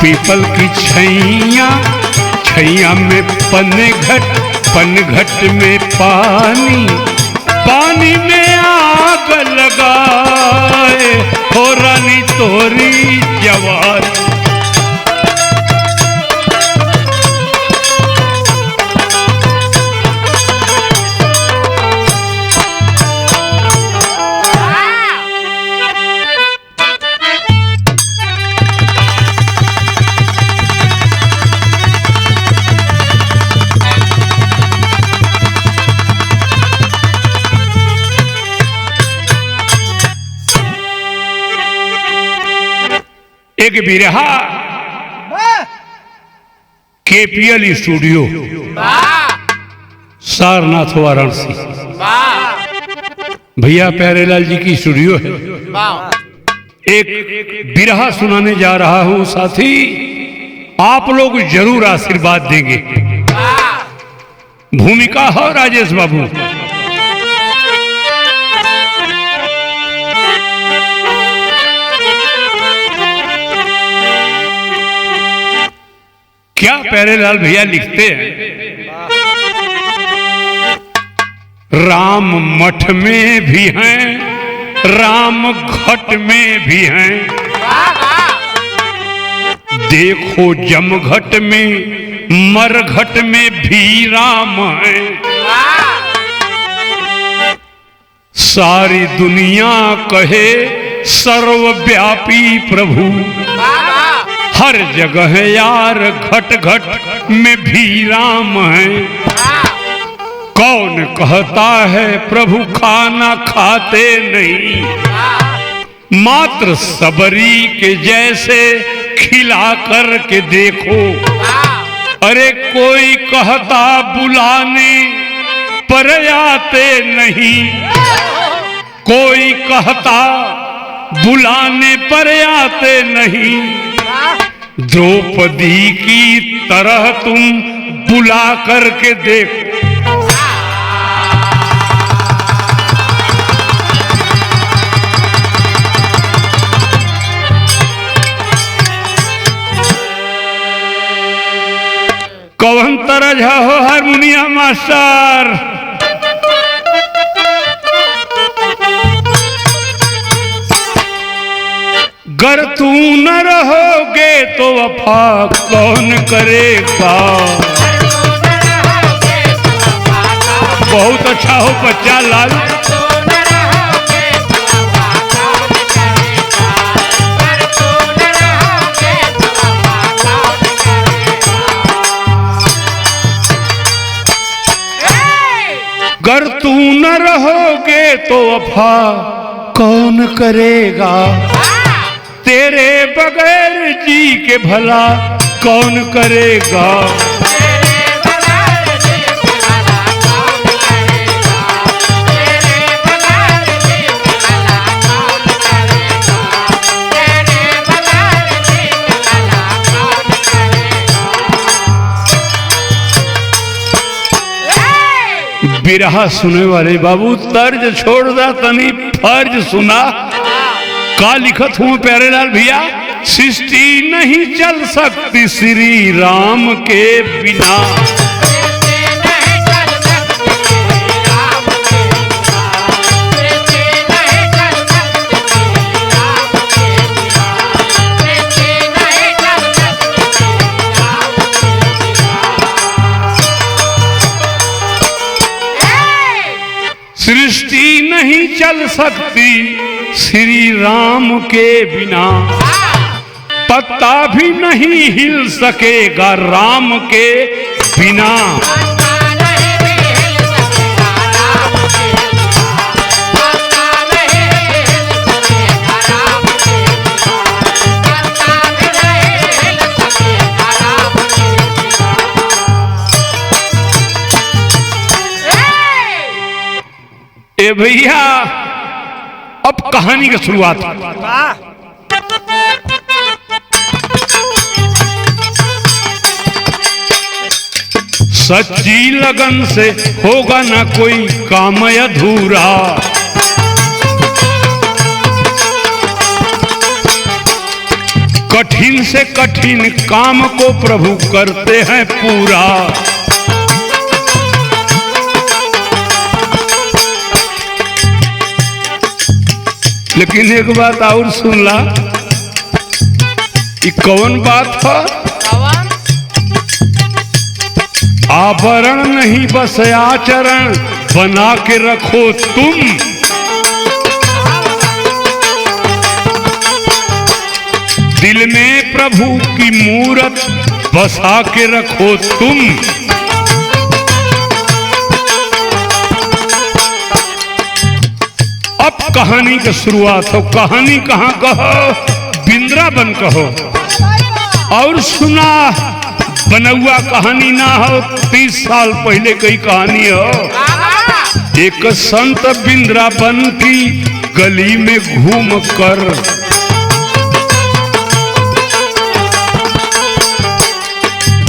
पीपल की छैया, छैया में पनघट, पनघट में पानी, पानी में आग लगाए हो रानी तोरी जवानी। एक बिरहा केपीएल स्टूडियो सारनाथ वाराणसी, भैया प्यारेलाल जी की स्टूडियो है। एक बिरहा सुनाने जा रहा हूं साथी, आप लोग जरूर आशीर्वाद देंगे। भूमिका है राजेश बाबू। क्या प्यारेलाल भैया लिखते हैं, राम मठ में भी हैं, राम घट में भी हैं, देखो जमघट में मरघट में भी राम हैं। सारी दुनिया कहे सर्वव्यापी प्रभु, हर जगह यार घट घट में भी राम है। कौन कहता है प्रभु खाना खाते नहीं, मात्र सबरी के जैसे खिला कर के देखो। अरे कोई कहता बुलाने पर आते नहीं, कोई कहता बुलाने पर आते नहीं। द्रौपदी की तरह तुम बुला करके देखो। कौन तरह हो हारमोनियम मास्टर, गर तू न रहोगे तो वफा कौन करेगा। बहुत अच्छा हो बच्चा लाल। गर तू न रहोगे तो वफा कौन करेगा, तेरे बगैर जी के भला कौन करेगा। बिरहा सुने वाले बाबू तर्ज छोड़ दा, तनी फर्ज सुना। का लिखत हूं प्यारेलाल भैया, सृष्टि नहीं चल सकती श्री राम के बिना। सृष्टि नहीं चल सकती श्री राम के बिना, पत्ता भी नहीं हिल सकेगा राम के बिना। ए भैया अब कहानी की शुरुआत। सच्ची लगन से होगा ना कोई काम अधूरा, कठिन से कठिन काम को प्रभु करते हैं पूरा। लेकिन एक बात और सुन ला, ये कौन बात है? आवरण नहीं बस आचरण बना के रखो तुम। दिल में प्रभु की मूरत बसा के रखो तुम। अब कहानी की शुरुआत हो। कहानी कहाँ कहो? वृंदावन कहो। और सुना, बनौआ कहानी ना हो, 30 साल पहले कई कहानी हो। एक संत वृंदावन की गली में घूम कर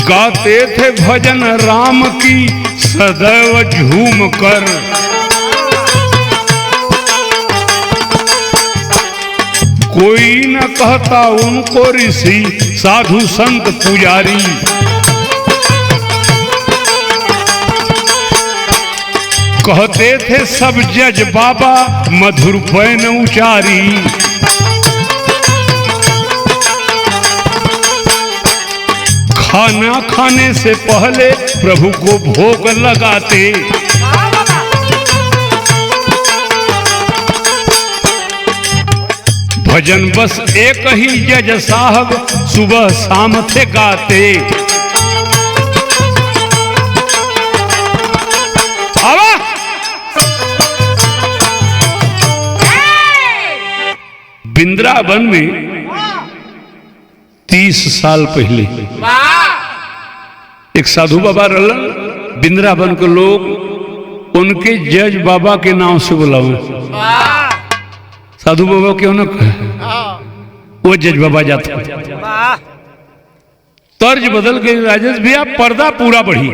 गाते थे भजन राम की सदैव झूम कर। कोई न कहता उनको ऋषि साधु संत पुजारी। कहते थे सब जज बाबा मधुर पैन उचारी। खाना खाने से पहले प्रभु को भोग लगाते। भजन बस एक ही जज साहब सुबह शाम थे गाते। वृंदावन में 30 साल पहले एक साधु बाबा रहलन। वृंदावन के लोग उनके जज बाबा के नाम से बुलावे। साधु बाबा क्यों ना कहे, वो जज बाबा जाता। तर्ज बदल गई राजेश भैया, पर्दा पूरा बढ़ी।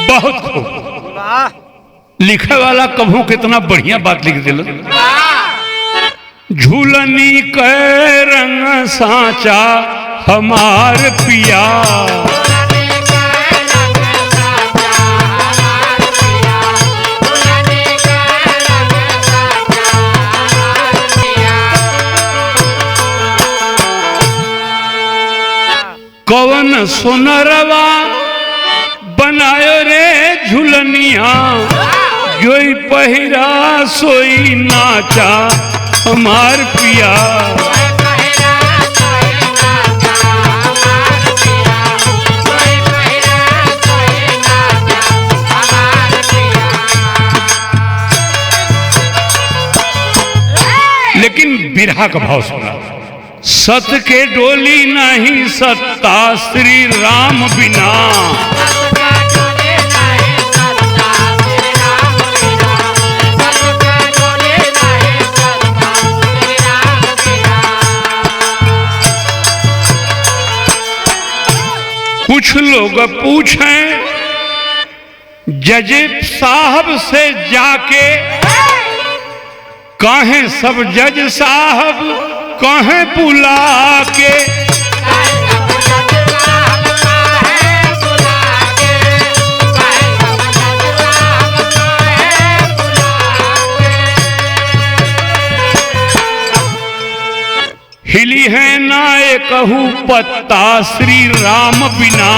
बहुत खूब लिखे वाला कभू कितना बढ़िया बात लिख दिल। झूलनी के रंग साचा हमार पिया। कवन सोनरवा बनायो रे झुलनिया, जोई पहिरा सोई नाचा हमार पिया। लेकिन बिरहा का भाव सुना। सत के डोली नहीं सत्ता श्री राम बिना। कुछ लोग पूछें जज साहब से जाके, काहे सब जज साहब काहे बुला के। हिली है ना कहू पत्ता श्री राम बिना।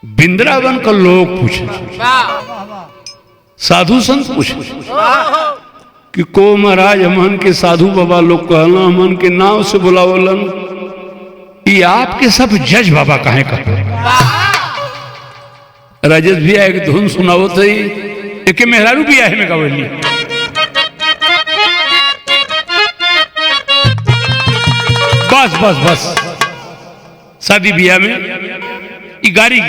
वृंदावन का लोग पूछे, साधु संत पूछे कि को महाराज हमन के साधु बाबा लोग कहना हमन के नाव से बुलावलन, ये आपके सब जज बाबा काहे कहते। राजेश भैया एक धुन सुनाओ थे, एक मेहरारू भी है में गावली। बस बस बस शादी बियाह में गाड़ी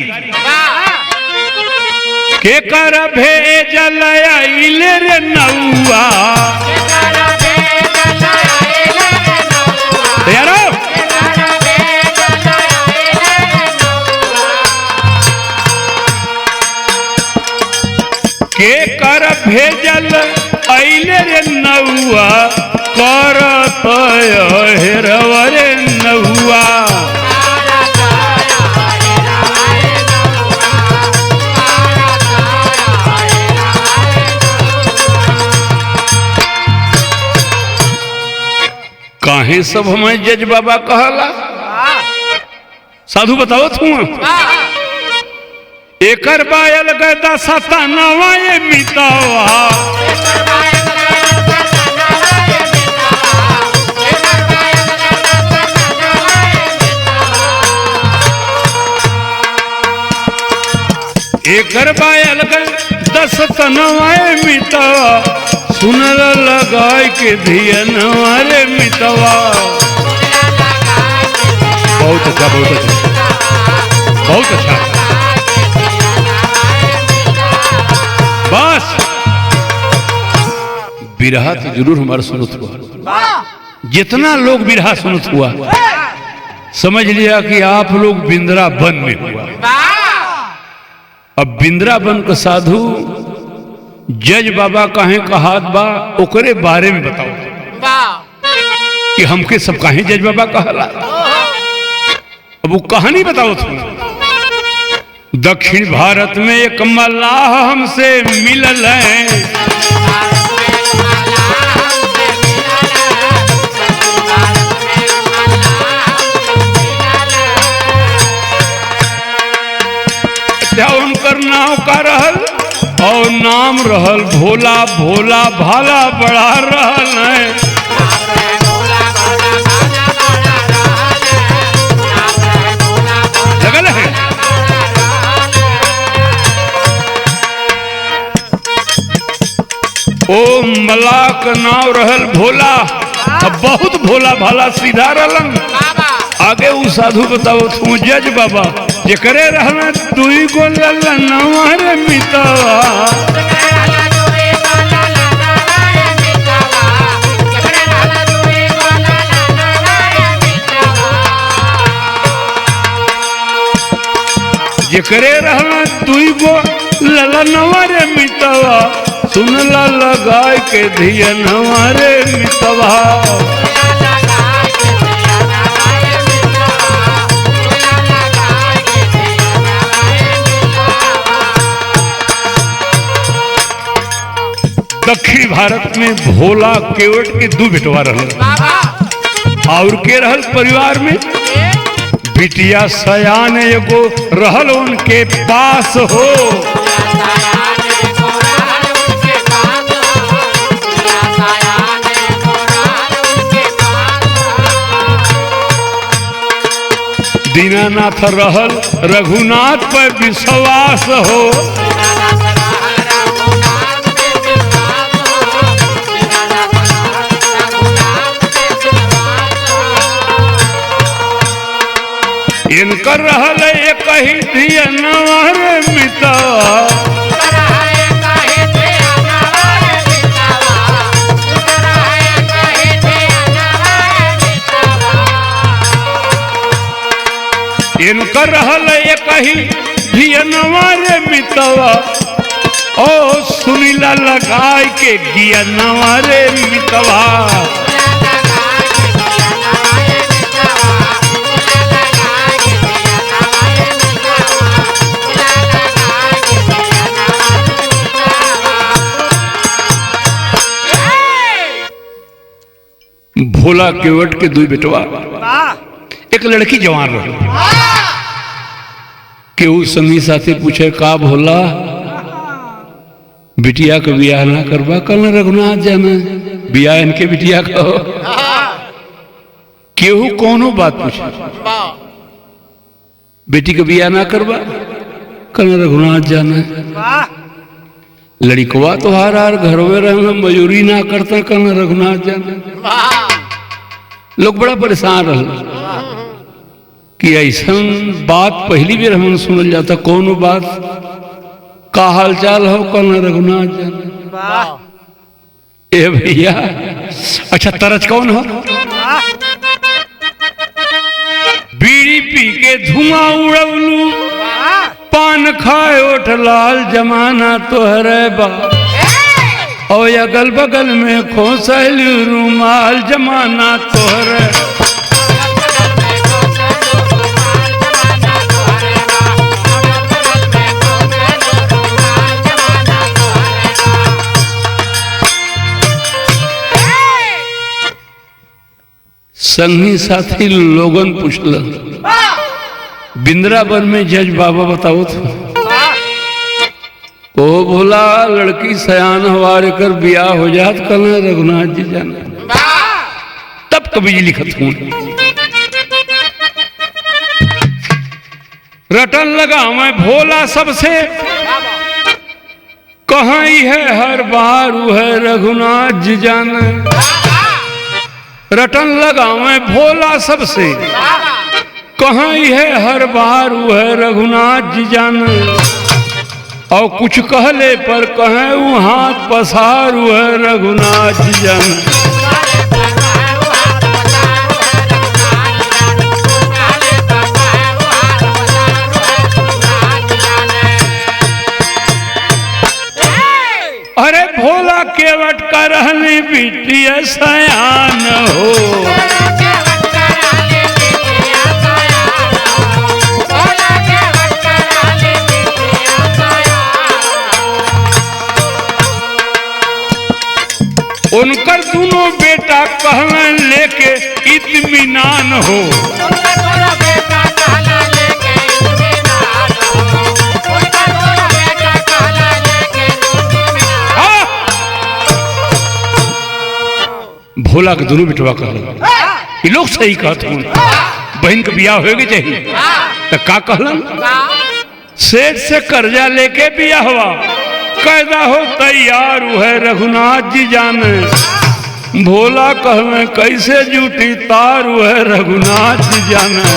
के कर भेजल आइले रे नौआ। तैयार हो? के कर भेजल अइले रे नौआ करत हेरवा रे नौआ। काहे सब हमें जज बाबा कहला? साधु बताओ तू एकर बायल गदा सतनवा ये मितावा। एकर बायल गदा सतनवा ये मितावा। सुनल लगाय के धियनवा रे मितवा। बहुत अच्छा, बहुत अच्छा, बहुत अच्छा। बस बिरहा तो जरूर हमारा सुनत हुआ। जितना लोग बिरहा सुनत हुआ समझ लिया कि आप लोग बिंद्रावन में हुआ। अब बिंद्रावन का साधु जज बाबा काहे कहात बा ओकरे बारे में बताओ कि हमके सब काहे जज बाबा कहला। अब वो कहानी बताओ तुम। दक्षिण भारत में एक मल्लाह हमसे मिलल है। उनकर नाव का रहल और नाम रहल भोला। भोला भाला बड़ा रहल है। लगल है ओ मल्लाह का नाव रहल भोला। अब बहुत भोला भाला सीधा रहलन। आगे वो साधु बताओ तू जज बाबा जे करे रहना दुई गो ललनवा रे मितवा। जे करे रहना दुई गो ललनवा रे मितवा। सुनला लगाय के धियनवा रे मितवा। दक्षिण भारत में भोला केवट के दो बेटवा रहल। और के रहल परिवार में बिटिया सयान एगो रहल उनके पास हो। दीनानाथ रहल रघुनाथ पर विश्वास हो। इनकर रहल एक ही धियनवा रे मितवा। इनकर रहल एक ही धियनवा रे मितवा। ओ सुनीला लगाय के गियनवा रे मितवा। भोला केवट के दो बेटवा। एक लड़की जवान रही। केहू संगी साथी पूछे का भोला बिटिया का बियाह ना करवा कल रघुनाथ जाना बियाह इनके बिटिया का हो। केहू कोनो बात पूछे बेटी का बियाह ना करवा कल रघुनाथ जाना। लड़कवा तो हार घर में रहना मजूरी ना करता कल रघुनाथ जाना। लोग बड़ा परेशान रह कि ऐसा बात पहली बार हम सुनल जाता। कौन बात का हाल चाल हो कल रघुनाथ जाना। ए भैया अच्छा तरज कौन हो धुआं उड़वलू पान खाए ओठ लाल जमाना तोहरे बा और अगल बगल में खोसलू रूमाल जमाना तोहरे संगी साथी लोगन पूछलन बिंद्रावन में जज बाबा बताओ तो ओ भोला लड़की सयान हवारे कर बियाह हो जात कल रघुनाथ जी जाना तब कभी जी लिखत हूं रटन लगा मैं भोला सबसे कहाँ ही है हर बार है रघुनाथ जी जाना रटन लगा मैं भोला सबसे कहाँ ही है हर बार है रघुनाथ जी जान और कुछ कहले पर कहे वो हाथ पसार है रघुनाथ जी जान अरे भोला केवट का रहने बिटिया सयान हो उनकर दोनों बेटा कहलन लेके इत्मीनान हो भोला के दोनों बिटवा कहलन ये लोग सही कहते हैं बहन के बियाह होगे चाहिए तो का कहलन सेठ से कर्जा लेके बियाह हुआ कैदा हो तैयार है रघुनाथ जी जाने भोला कहवे कैसे जूटी तार है रघुनाथ जी जाने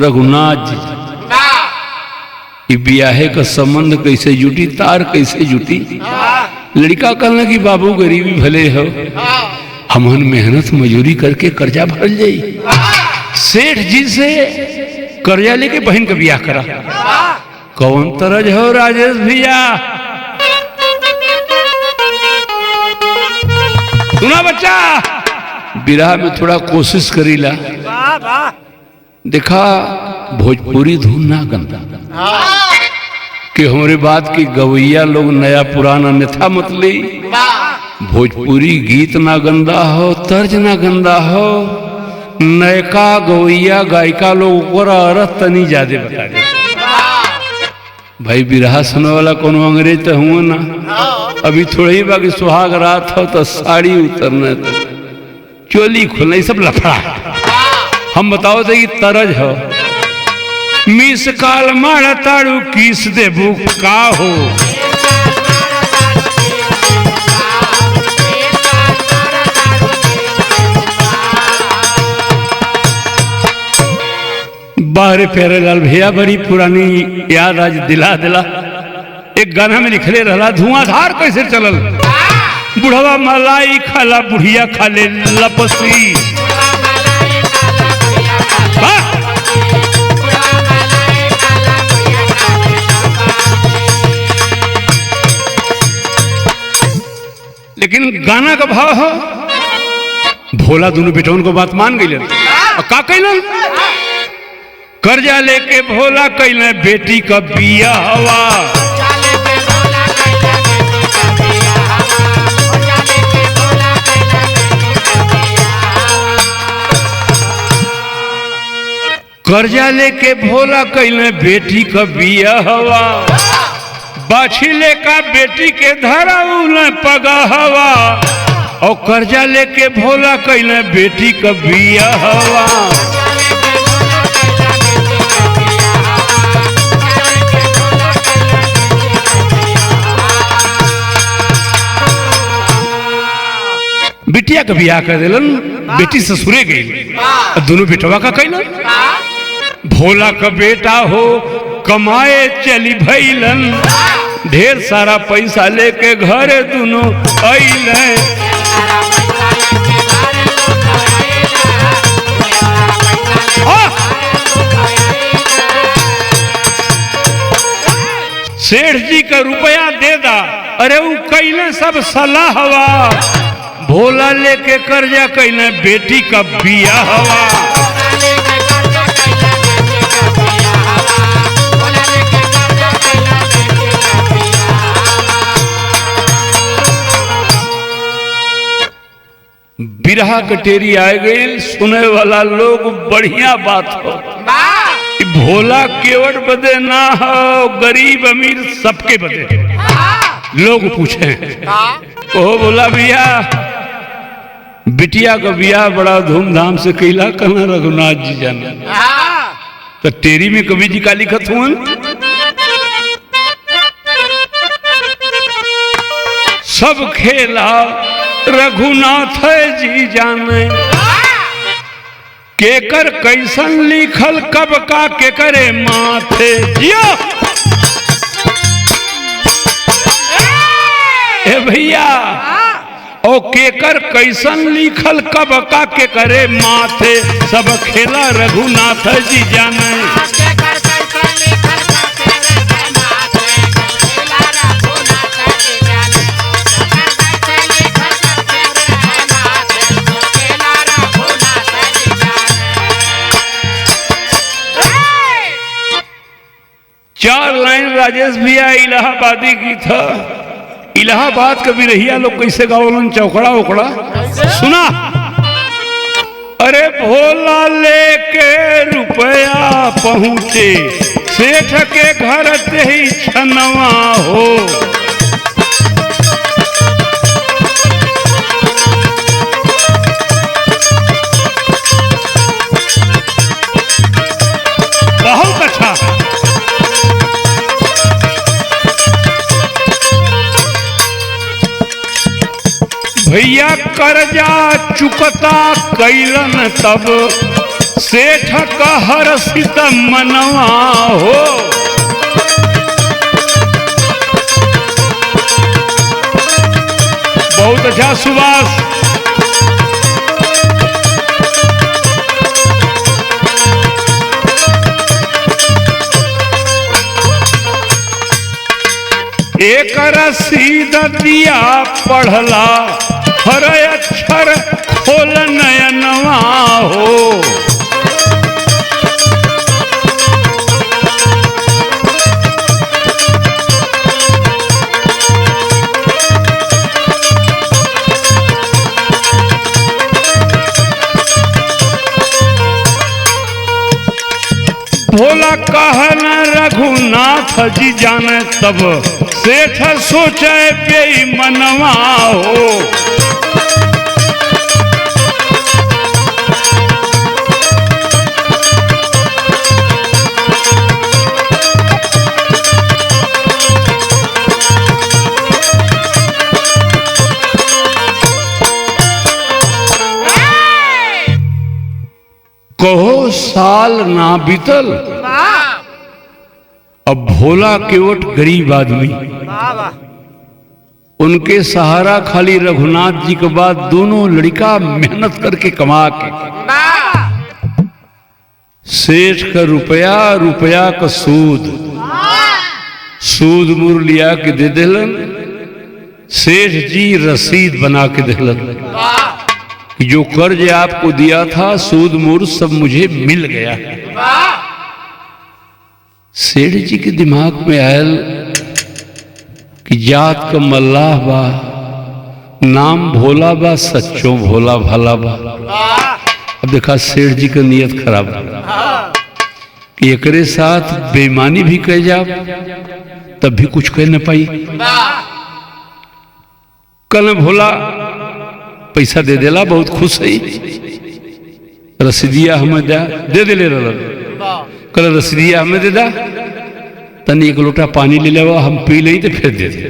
रघुनाथ जी ब्याहे का संबंध कैसे जुटी तार कैसे जुटी लड़का कहना कि बाबू गरीबी भले हो हमन मेहनत मजूरी करके कर्जा भर जाई सेठ जी से कर्जा लेके बहन का ब्याह करा कौन तरज हो राजेश भैया सुना बच्चा बिरहा में थोड़ा कोशिश करीला देखा भोजपुरी धुन ना गंदा कि हमारे बात की गवैया लोग नया पुराना अन्यथा मत ले भोजपुरी गीत ना गंदा हो तर्ज ना गंदा हो नयका गवैया गायिका लोग औरत तनी ज्यादा बता दे भाई बिरहा सुनने वाला कोनो अंग्रेज तो हुआ ना अभी थोड़ी ही बाकी सुहाग रात हो तो साड़ी उतरना चोली खुलना सब लफड़ा हम बताओ तो कि तरज हो मिस काल मारा ताड़ू किस देबू का हो बाहरे प्यारेलाल भैया बड़ी पुरानी याद आज दिला एक गाना में लिखले रहा धुआंधार कैसे चलल बुढ़वा मलाई खाला बुढ़िया खाले लपसी लेकिन गाना का भाव हो भोला दोनों बेटों को बात मान गई का कैलन कर्जा लेके भोला कैले बेटी का बिया हवा कर्जा लेके भोला कैले बेटी का बिया हवा बाछी लेका बेटी के धरा पगा हवा और कर्जा लेके भोला कैले बेटी का बिया हवा बिटिया का बियाह कर दिलन बेटी ससुरे गई दोनों बेटवा का कैलन भोला का बेटा हो कमाए चली भैलन ढेर सारा पैसा लेके घरे दोनों अइले। सेठ जी का रुपया दे दा। अरे वो कैले सब सलाह हवा, भोला लेके कर्जा कैले बेटी का बिया हवा। बिरहा कटेरी आ गई, सुने वाला लोग बढ़िया बात हो। भोला केवट बदे ना हो, गरीब अमीर सबके बदे। लोग पूछे ओ बोला भैया बिटिया का बियाह बड़ा धूमधाम से कैला कहना रघुनाथ जी जाने। तो टेरी में कवि जी का लिखत हुआ, सब खेला रघुनाथ जी जाने, केकर कैसन लिखल कब का केकरे माथे। जियो ए भैया ओ केकर कैसन लिखल कब का केकरे माथे, सब खेला रघुनाथ जी जाने। चार लाइन राजेश भैया इलाहाबादी की था। इलाहाबाद का बिरहिया लोग कैसे गावलन चौकड़ा उकड़ा सुना। अरे भोला लेके रुपया पहुंचे सेठ के घर ते ही छनवा हो। बहुत अच्छा। भैया कर्जा चुकता कैलन तब सेठ का हर्षित मनवा हो। बहुत अच्छा सुभाष। एक रसीद दिया पढ़ला हर अक्षर खोल नयनवा हो। भोला कहन रघुनाथ जी जाने, तब सेठ सोचे बेईमनवा हो। कहो साल ना बीतल, अब भोला केवट गरीब आदमी, उनके सहारा खाली रघुनाथ जी के बाद दोनों लड़का मेहनत करके कमा के सेठ का रुपया, रुपया का सूद, सूद मुर लिया के दे दिलन। सेठ जी रसीद बना के दिलन कि जो कर्ज आपको दिया था सूद मूर सब मुझे मिल गया। सेठ जी के दिमाग में आयल कि जात का मल्लाह बा, नाम भोला बा, सच्चों भोला भाला बा। अब देखा सेठ जी का नियत खराब कि एकरे साथ बेईमानी भी कह जा तब भी कुछ कह न पाई। कल भोला पैसा दे देला, बहुत खुश है। रसीदिया हमें दे दे ले कल रसीदिया हमें दे दा, तनी एक लोटा पानी ले लेवा, हम पी लें तो फिर दे दे।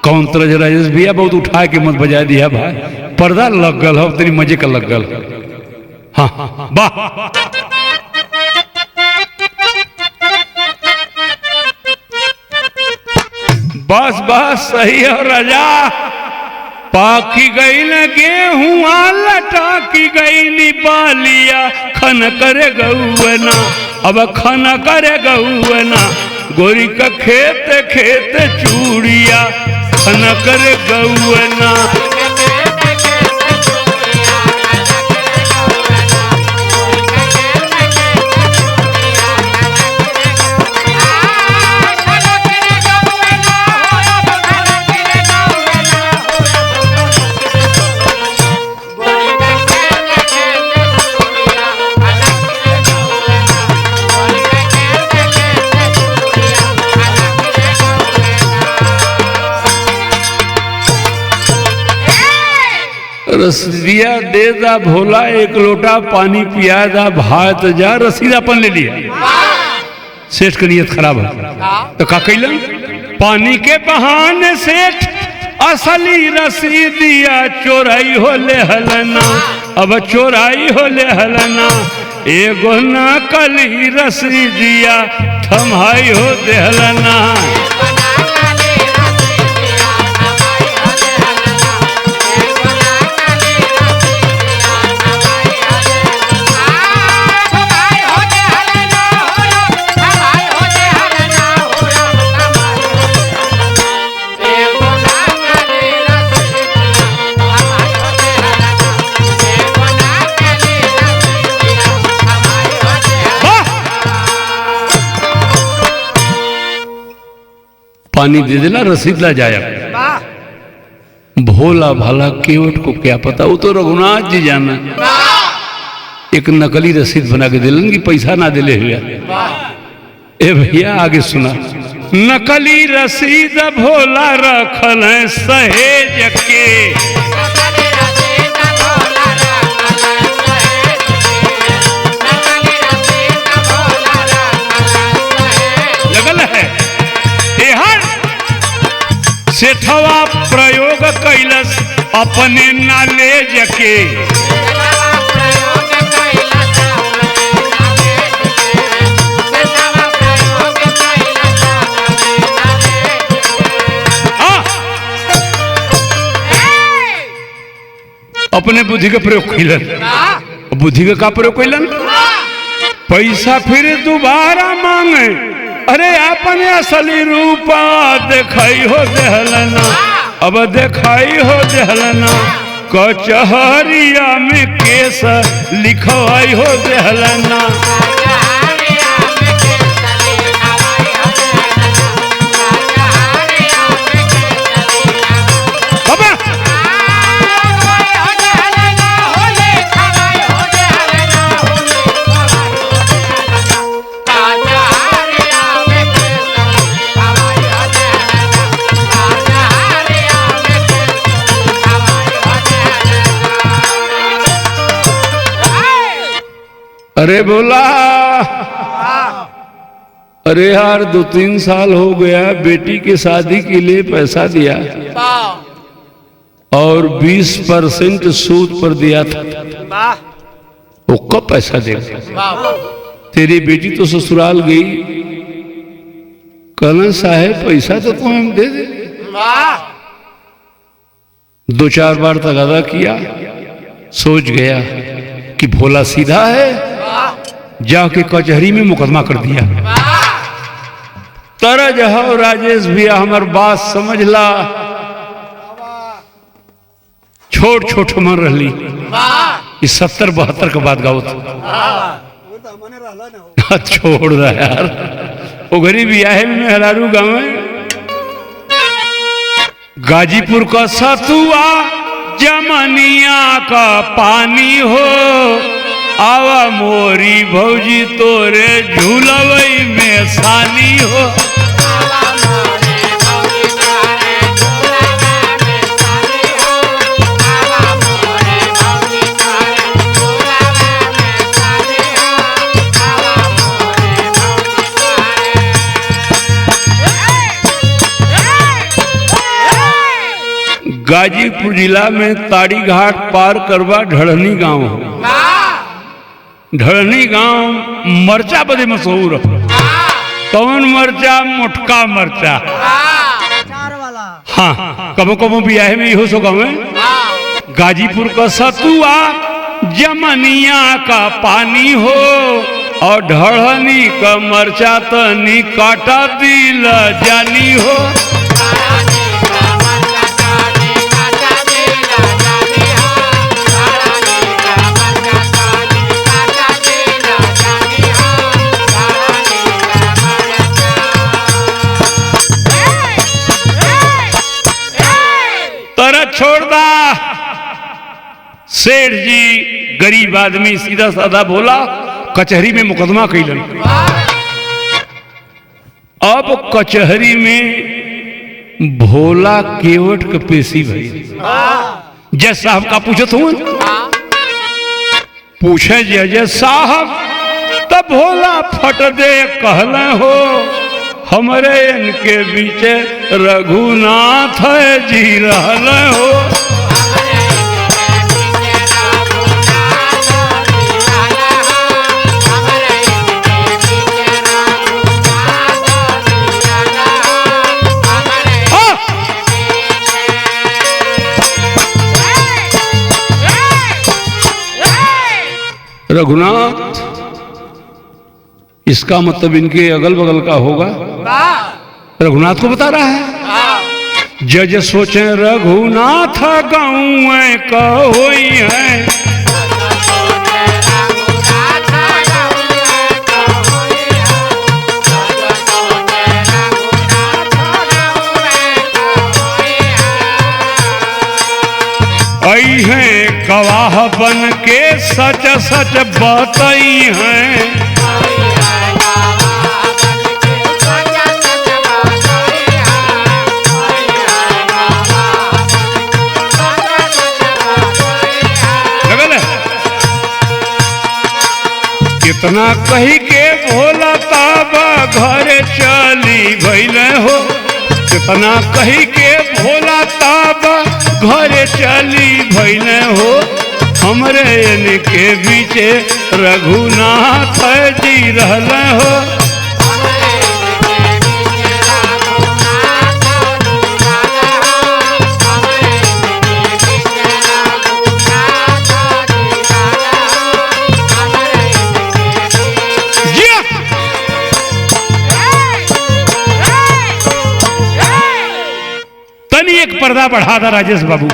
कौन तरह राजेश भैया बहुत उठा के मत बजा दिया भाई, पर्दा लग गल हो, तेरी मजे का लग गल। हाँ वाह। बस बस सही हो राजा। पाकी गई न गेहूँ लटा की गई नी बालिया खन करे गौना। अब खन करे गौना गोरी का खेत खेत चूड़िया खन करे गौना। रसिया दे दा भोला एक लोटा पानी पिया दा भात जा रसीदापन ले लिया। सेठ की नीयत खराब है तो का कैलन पानी के बहाने सेठ असली रसीदिया चोराई हो ले हलना। अब चोराई हो ले हलना एगो नकली रसीदिया थमाई हो दे हलना। पानी दे देना रसीद ला जाया। भोला भाला केवट को क्या पता, वो तो रघुनाथ जी जाना। एक नकली रसीद बना के दिलन कि पैसा ना दिले हुआ। ए भैया आगे सुना। नकली रसीद भोला रखल है सहेज के। लगल है सेठवा प्रयोग कैलस अपने नॉलेज के। अपने बुद्धि का प्रयोग कैलन। बुद्धि का प्रयोग कैलन पैसा फिर दोबारा मांगे। अरे अपने असली रूपा दिखाई हो देहलना। अब दिखाई हो देहलना कचहरिया में केस लिखवाई हो देहलना। अरे बोला अरे यार 2-3 साल हो गया बेटी की शादी के लिए पैसा दिया और 20% सूद पर दिया था। वो कब पैसा देगा? तेरी बेटी तो ससुराल गई। कहना साहब पैसा तो तुम हम दे दे। 2-4 बार तगादा किया। सोच गया कि भोला सीधा है, जाके कचहरी में मुकदमा कर दिया। तरज हो राजेश भैया हमार बात समझ ला। छोट छोट मन रही 70-72 के बाद गाओ छोड़ रहा यार। वो गरीब आए में हरारू गाँव में गाजीपुर का सतुआ जमनिया का पानी हो। आवा मोरी भौजी तोरे झूलवई में सानी हो। गाजीपुर जिला में ताड़ी घाट पार करवा ढड़नी गांव हो। ढड़नी गांव मरचा बदे मशहूर है। कौन मरचा? मोटका मरचा। हाँ कबो कबो बियाह में इहो सो गाँव गाजीपुर का सतुआ जमनिया का पानी हो और ढड़नी का मरचा तनी काटा दिल जानी हो। छोड़ दा सेठ जी गरीब आदमी सीधा साधा बोला कचहरी में मुकदमा कैलन। अब कचहरी में भोला केवट के पेशी भई जज साहब का पूछत हुआ पूछे जज साहब तब भोला फट दे कहले हो हमरे इनके बीच रघुनाथ जी रहल हो। रघुनाथ इसका मतलब इनके अगल बगल का होगा रघुनाथ को बता रहा है। जज सोचे रघुनाथ गाँव का होई है आई है गवाह बन के सच सच बताई हैं। कितना कही के भोला ताबा घर चली भइले हो कितना कही के भोला ताबा घर चली भइले हो हमरे इनके बीच रघुनाथ जी रहले हो। एक पर्दा बढ़ा था राजेश बाबू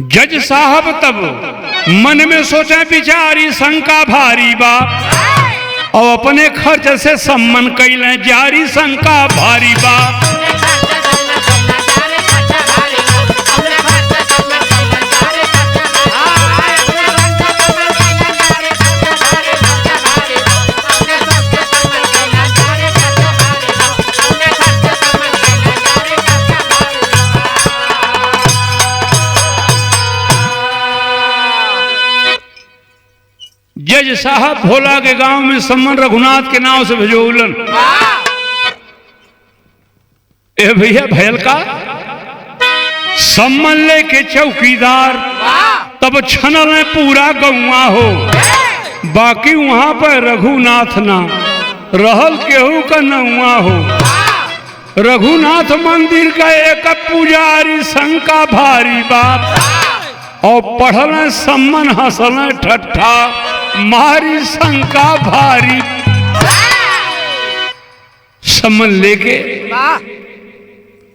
जज साहब तब मन में सोचे बिचारी शंका भारी बा और अपने खर्च से सम्मन कैले जारी शंका भारी बा। जज साहब भोला के गांव में सम्मन रघुनाथ के नाम से भेजोलन। ए भैया भैल का सम्मन लेके चौकीदार तब छनल में पूरा गौवा हो बाकी वहां पर रघुनाथ ना रहल केहू का नौवा हो। रघुनाथ मंदिर का एक पुजारी शंका भारी बात और पढ़ल सम्मन हंसल ठट्ठा मारी शंका भारी। सम्मन लेके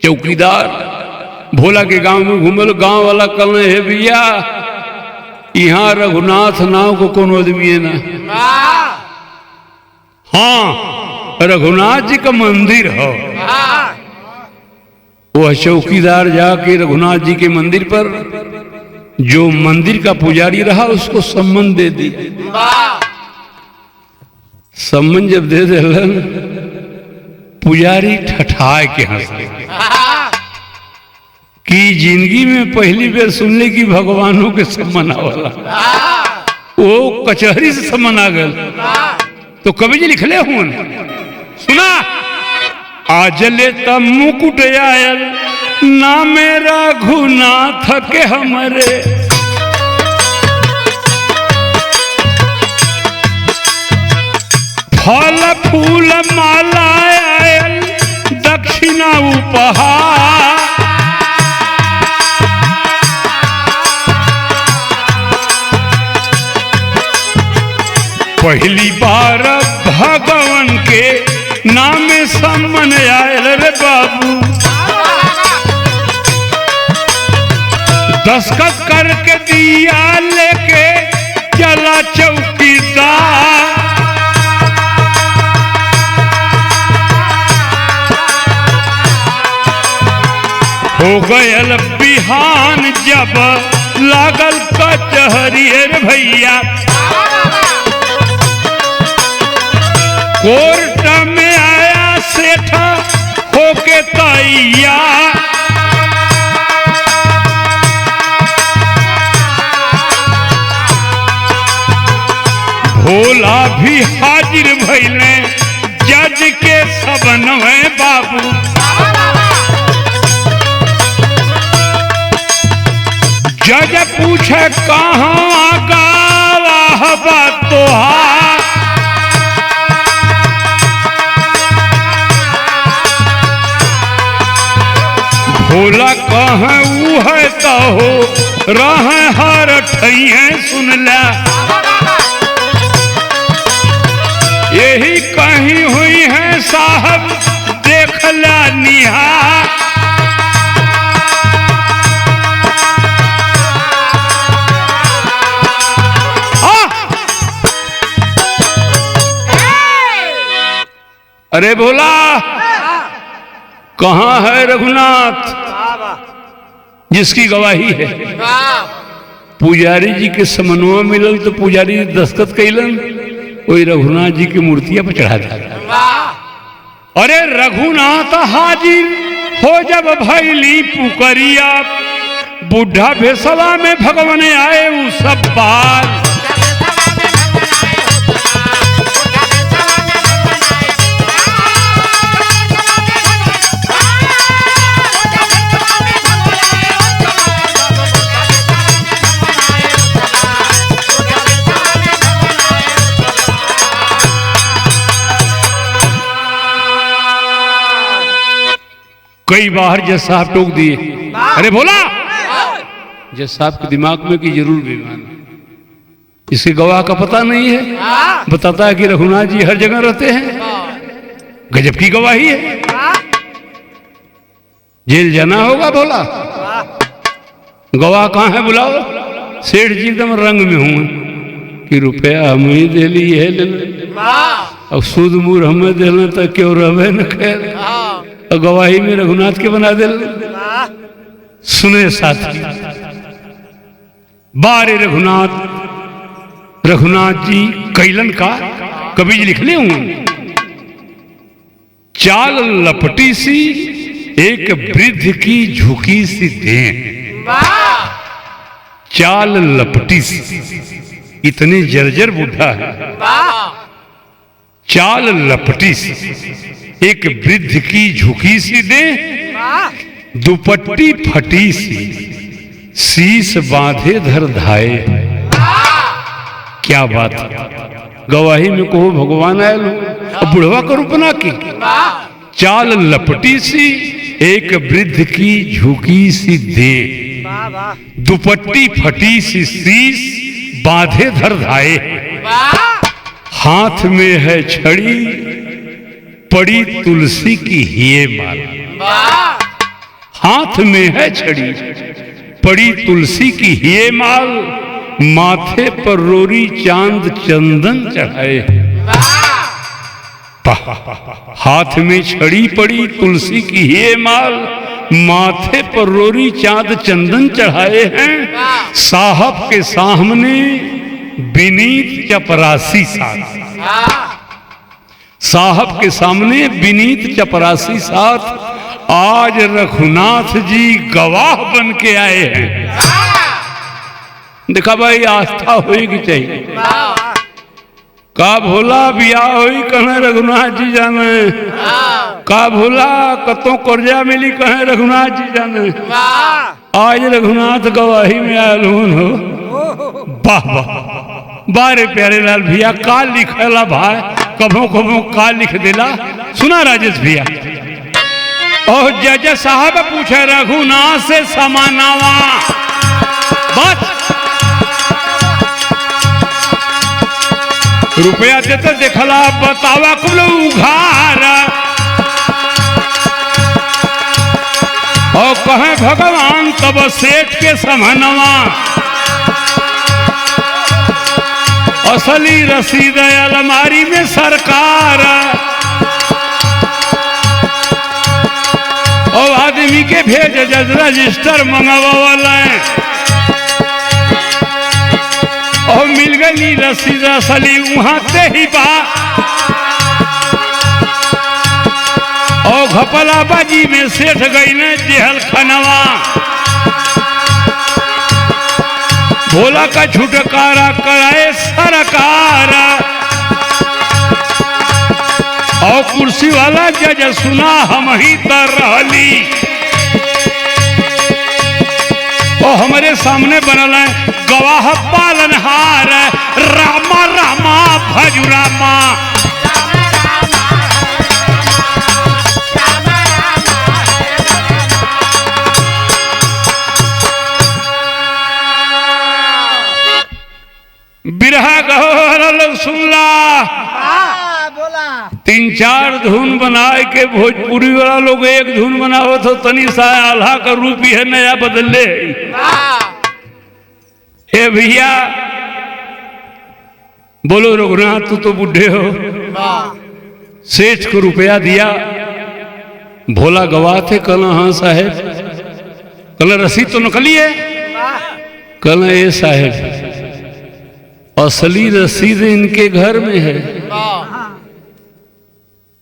चौकीदार भोला के गांव में घूमल गांव वाला कल है भैया यहाँ रघुनाथ नाव को कौन आदमी है ना। हाँ रघुनाथ जी का मंदिर हो। वह चौकीदार जाके रघुनाथ जी के मंदिर पर जो मंदिर का पुजारी रहा उसको सम्मन दे दी। सम्मन जब दे दिलन पुजारी ठठाए के हंसे कि जिंदगी में पहली बार सुनने की भगवानों के सम्मन आवला वो कचहरी से सम्मन आ गए तो कवि जी लिखले हुन सुना आज ले तब मुकुट आयल ना मेरा रघुनाथ के हमरे फल फूल माला आयल दक्षिणा उपहार। पहली बार भगवान के नाम सम्मन आयल रे बाबू। दस्तखत करके दिया लेके चला चौकीदार। हो गयल बिहान जब लागल कचहरी रे भैया। कोर्ट में आया सेठ होके तैयार। भोला भी हाजिर भइले जज के सबन में बाबू। जज पूछे कहाँ गावा बा तोहार। भोला कहाँ ऊ है तो हो रहे हर ठैया सुन ला। यही कहीं हुई है साहब देख ला निहार। अरे भोला कहाँ है रघुनाथ जिसकी गवाही है। पुजारी जी के समन्वय मिलल तो पुजारी दस्तखत कैलन वही रघुनाथ जी की मूर्तियां पर चढ़ा दिया। अरे रघुनाथ हाजिर हो जब भैली पुकरिया। बुढ़ा भेसवा में भगवान आए उ सब बाल। कई बार जज साहब टोक दिए। अरे भोला जज साहब के दिमाग में कि जरूर बेईमान इसके गवाह का पता नहीं है। बताता है कि रघुनाथ जी हर जगह रहते हैं। गजब की गवाही है। जेल जाना होगा भोला। गवाह कहाँ है बुलाओ। सेठ जी एकदम रंग में हूं कि रुपया हमें दे ली है और सूद मूर हमें देना तो क्यों रहे न खैर। और गवाही में रघुनाथ के बना दे। सुने साथी बारे रघुनाथ जी कैलन का कवि लिख ले हूं। चाल लपटी सी एक वृद्ध की झुकी सी देह। चाल लपटी सी इतने जर्जर बुढ़ा है। चाल लपटी सी एक वृद्ध की झुकी सी दे। दुपट्टी फटी सी शीश बांधे धर धाये। क्या बात है। गवाही में कहो भगवान आयल हो बुढ़वा का रूप बना के। चाल लपटी सी एक वृद्ध की झुकी सी दे। दुपट्टी फटी सी शीश बांधे धर धाये। हाथ में है छड़ी पड़ी तुलसी की हिये माल। हाथ में है छड़ी पड़ी तुलसी की हिये माल। माथे पर रोरी चांद चंदन चढ़ाए। हाथ में छड़ी पड़ी तुलसी की हिये माल। माथे पर रोरी चांद चंदन चढ़ाए हैं। साहब के सामने विनीत चपरासी साथ। साहब के सामने विनीत चपरासी साथ आज रघुनाथ जी गवाह बन के आए हैं। देखा भाई आस्था होगी चाहिए। का भोला बियाह होई कहे रघुनाथ जी जाने। का भोला कतों कर्जा मिली कहे रघुनाथ जी जाने। आज रघुनाथ गवाही में आयल हो। वाह वाह बारे प्यारे लाल भैया का लिखला भाई। कभो कभो का लिख दिला। सुना राजेश भैया, और जज साहब पूछे रघुनाथ से समानावा, बस रुपया देते देखला बतावा कुल उघार, और कहे भगवान तब सेठ के समानवा, असली रसीद अलमारी में सरकार, और आदमी के भेज जज रजिस्टर मंगवावल, और मिल गई रसीद असली वहां से ही बा, और घपला बाजी में सेठ गई ने जेहल खनवा, भोला का छुटकारा कराए सरकार, और कुर्सी वाला जज सुना हम ही तर रहली, और हमारे सामने बनल है गवाह पालनहार, रामा रामा भजू रामा, बिरहा गहो सुनला, तीन चार धुन बनाए के भोजपुरी वाला लोग एक धुन बनाओ तो तनी सा आल्हा का रूप ही है नया बदले। हे भैया बोलो रघुनाथ तू तो बूढ़े हो, सेठ को रुपया दिया, भोला गवाह थे, कल हाँ साहेब, कल रसीद तो नकली है, कल ये साहेब असली रसीद इनके घर में है,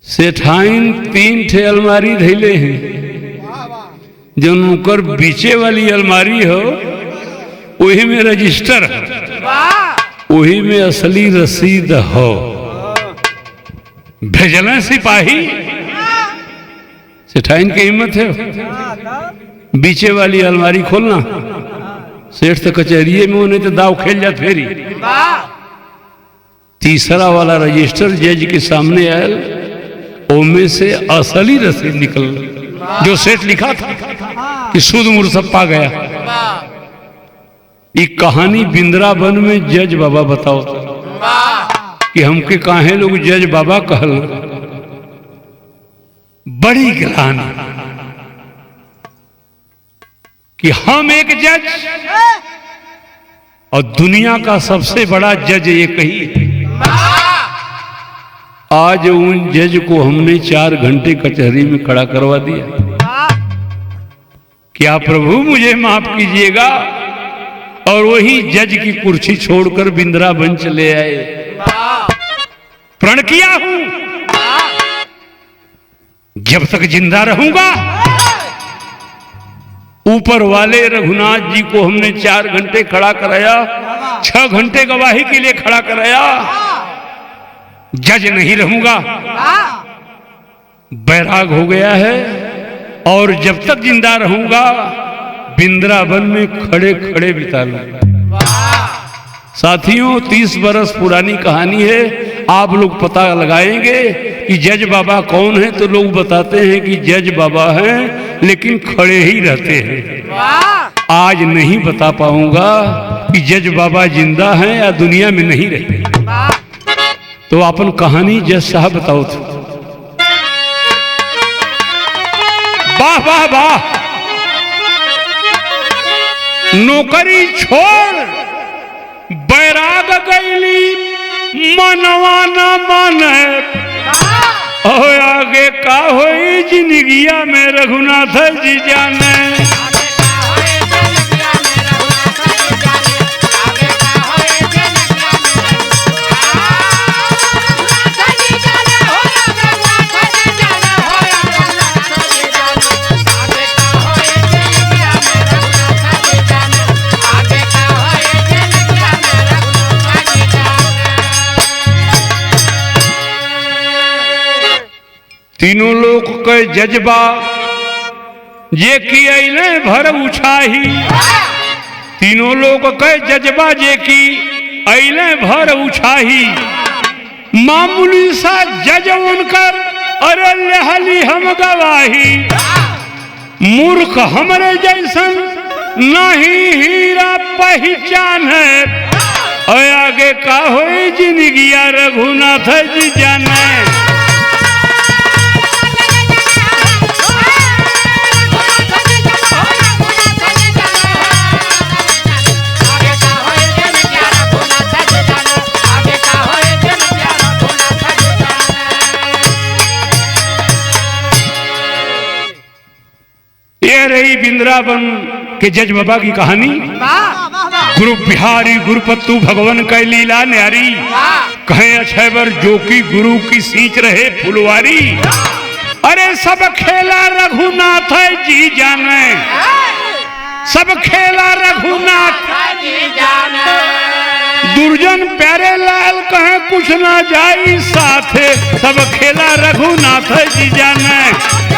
सेठाइन 3 ठे अलमारी धैले हैं, जो नुकर बीचे वाली अलमारी हो वही में रजिस्टर, वही में असली रसीद हो। भेजल सिपाही, सेठाइन की हिम्मत है, बीचे वाली अलमारी खोलना, सेठ तो कचहरी में उन्हें तो दाव खेल जा फेरी। तीसरा वाला रजिस्टर जज के सामने आयल, ओमे से असली रसीद निकल, जो सेठ लिखा था कि सूद मूर सब पा गया। ये कहानी बिंद्रावन में जज बाबा बताओ कि हमके काहे लोग जज बाबा कहल, बड़ी गिलान कि हम एक जज और दुनिया का सबसे बड़ा जज एक ही है। आज उन जज को हमने 4 घंटे कचहरी में खड़ा करवा दिया। क्या प्रभु मुझे माफ कीजिएगा, और वही जज की कुर्सी छोड़कर बिंद्रावन चले आए। प्रण किया हूं जब तक जिंदा रहूंगा, ऊपर वाले रघुनाथ जी को हमने 4 घंटे खड़ा कराया, 6 घंटे गवाही के लिए खड़ा कराया, जज नहीं रहूंगा, बैराग हो गया है, और जब तक जिंदा रहूंगा बिंद्रावन में खड़े खड़े बिता लूंगा। साथियों 30 बरस पुरानी कहानी है, आप लोग पता लगाएंगे कि जज बाबा कौन है, तो लोग बताते हैं कि जज बाबा हैं लेकिन खड़े ही रहते हैं। आज नहीं बता पाऊंगा कि जज बाबा जिंदा हैं या दुनिया में नहीं रहते। तो अपन कहानी जज साहब बताओ तो। वाह वाह वाह, नौकरी छोड़ बैराग गईली, मनवा न माने, और आगे का होई जिंदगिया में रघुनाथ जी जाने। तीनों लोग के जज्बा जे की अइले भर उछाही, तीनों लोग के जज्बा जे की अइले भर उछाही, मामूली सा जज उनकर अरे लहली हम गवाही, मूर्ख हमरे जैसन नहीं हीरा पहचान है। और आगे का होई जिंदगिया रघुनाथ जी जाने। ये रही वृंदावन के जज बाबा की कहानी। गुरु बिहारी गुरुपत्तु भगवान कै लीला न्यारी, कहे अछैबर जो की गुरु की सींच रहे फुलवारी। अरे सब खेला रघुनाथ जी जाने, सब खेला रघुनाथ जी जाने। दुर्जन प्यारे लाल कहे कुछ ना जाई साथे, सब खेला रघुनाथ जी जाने।